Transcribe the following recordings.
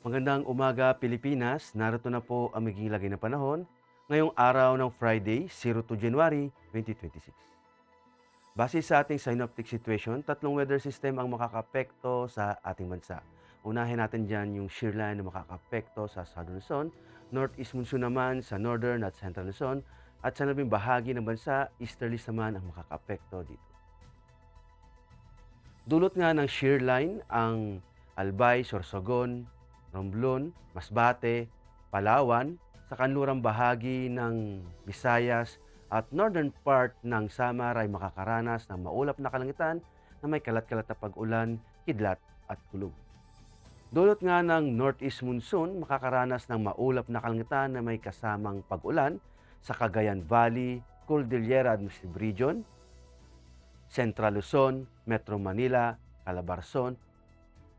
Magandang umaga Pilipinas, narito na po ang magiging lagay ng panahon ngayong araw ng Friday, 02 January 2026. Base sa ating synoptic situation, tatlong weather system ang makakapekto sa ating bansa. Unahin natin dyan yung shear line na makakapekto sa Southern Luzon, Northeast monsoon naman sa Northern at Central Luzon, at sa labing bahagi ng bansa, Easterlies naman ang makakapekto dito. Dulot nga ng shear line ang Albay, Sorsogon, Romblon, Masbate, Palawan, sa kanlurang bahagi ng Visayas at northern part ng Samar ay makakaranas ng maulap na kalangitan na may kalat-kalat na pag-ulan, kidlat at kulog. Dulot nga ng northeast monsoon, makakaranas ng maulap na kalangitan na may kasamang pag-ulan sa Cagayan Valley, Cordillera Administrative Region, Central Luzon, Metro Manila, Calabarzon,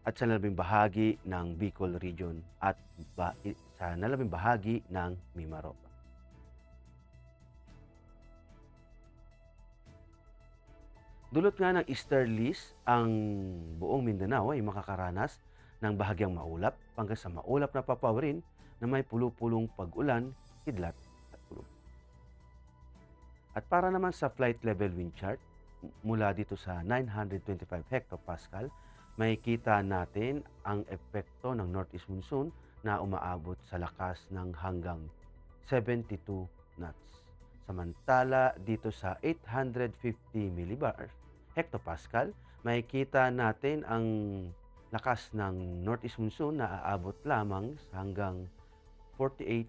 at sa nalabing bahagi ng Bicol Region at sa nalabing bahagi ng Mimaropa. Dulot nga ng easterlies, ang buong Mindanao ay makakaranas ng bahagyang maulap hanggang sa maulap na papawirin na may pulupulong pag-ulan, kidlat at kulog. At para naman sa flight level wind chart, mula dito sa 925 hectopascal, makikita natin ang epekto ng northeast monsoon na umaabot sa lakas ng hanggang 72 knots. Samantala, dito sa 850 millibars hectopascal, makikita natin ang lakas ng northeast monsoon na aabot lamang hanggang 36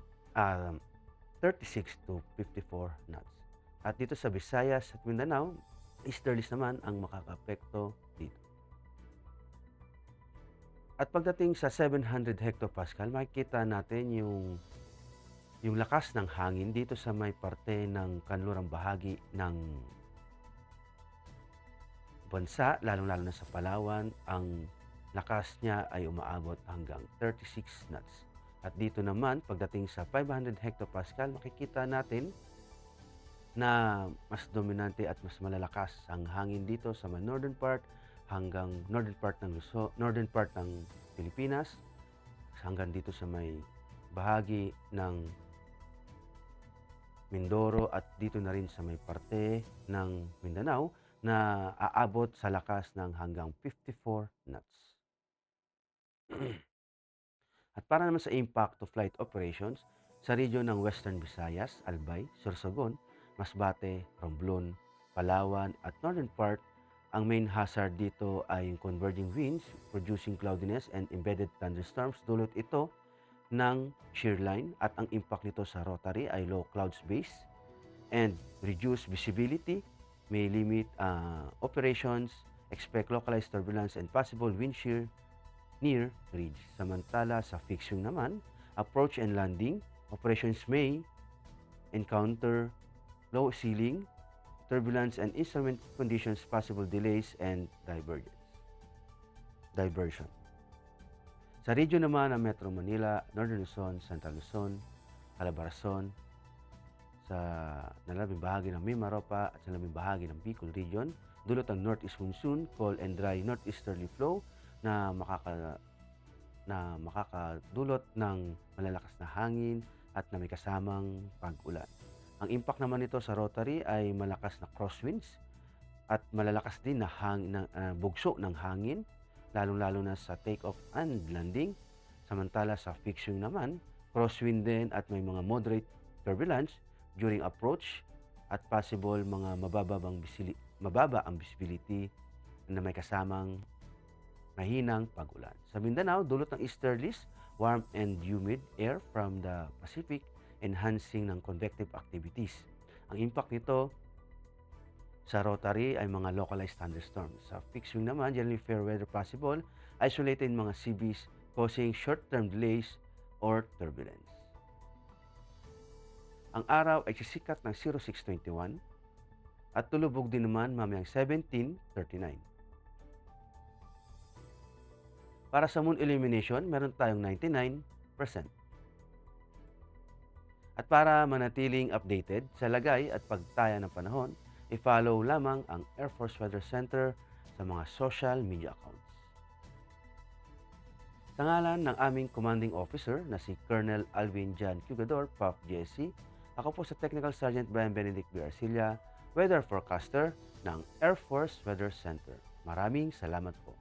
to 54 knots. At dito sa Visayas at Mindanao, easterlies naman ang makakapekto dito. At pagdating sa 700 hectopascal, makikita natin yung lakas ng hangin dito sa may parte ng kanlurang bahagi ng bansa, lalong-lalo na sa Palawan. Ang lakas niya ay umaabot hanggang 36 knots. At dito naman, pagdating sa 500 hectopascal, makikita natin na mas dominante at mas malalakas ang hangin dito sa may northern part hanggang northern part ng Pilipinas, hanggang dito sa may bahagi ng Mindoro at dito na rin sa may parte ng Mindanao na aabot sa lakas ng hanggang 54 knots. At para naman sa impact to flight operations, sa region ng Western Visayas, Albay, Sorsogon, Masbate, Romblon, Palawan at northern part, ang main hazard dito ay yung converging winds producing cloudiness and embedded thunderstorms. Dulot ito ng shear line at ang impact nito sa rotary ay low clouds base and reduced visibility, may limit operations, expect localized turbulence and possible wind shear near ridge. Samantala sa fixing naman, approach and landing, operations may encounter low ceiling, turbulence and instrument conditions, possible delays and diversion. Sa region naman ng Metro Manila, Northern Luzon, Central Luzon, Calabarzon, sa nalabing bahagi ng Mimaropa at sa nalabing bahagi ng Bicol Region, dulot ang northeast monsoon, cold and dry northeasterly flow na makakadulot ng malalakas na hangin at na may kasamang pag-ulan. Ang impact naman nito sa rotary ay malakas na crosswinds at malalakas din na bugso ng hangin, lalong-lalo na sa take-off and landing. Samantala sa fixing naman, crosswind din at may mga moderate turbulence during approach at possible mga mababa ang visibility na may kasamang mahinang pag-ulan. Sa Mindanao, dulot ng easterlies, warm and humid air from the Pacific, enhancing ng convective activities. Ang impact nito sa rotary ay mga localized thunderstorms. Sa fixing naman, generally fair weather possible, isolated mga CBs causing short-term delays or turbulence. Ang araw ay sisikat ng 0621 at tulubog din naman mamayang 1739. Para sa moon illumination, meron tayong 99%. At para manatiling updated sa lagay at pagtaya ng panahon, i-follow lamang ang Air Force Weather Center sa mga social media accounts. Sa ngalan ng aming commanding officer na si Colonel Alvin John Cugador, Puff Jesse, ako po sa Technical Sergeant Brian Benedict B. Arcilla, Weather Forecaster ng Air Force Weather Center. Maraming salamat po.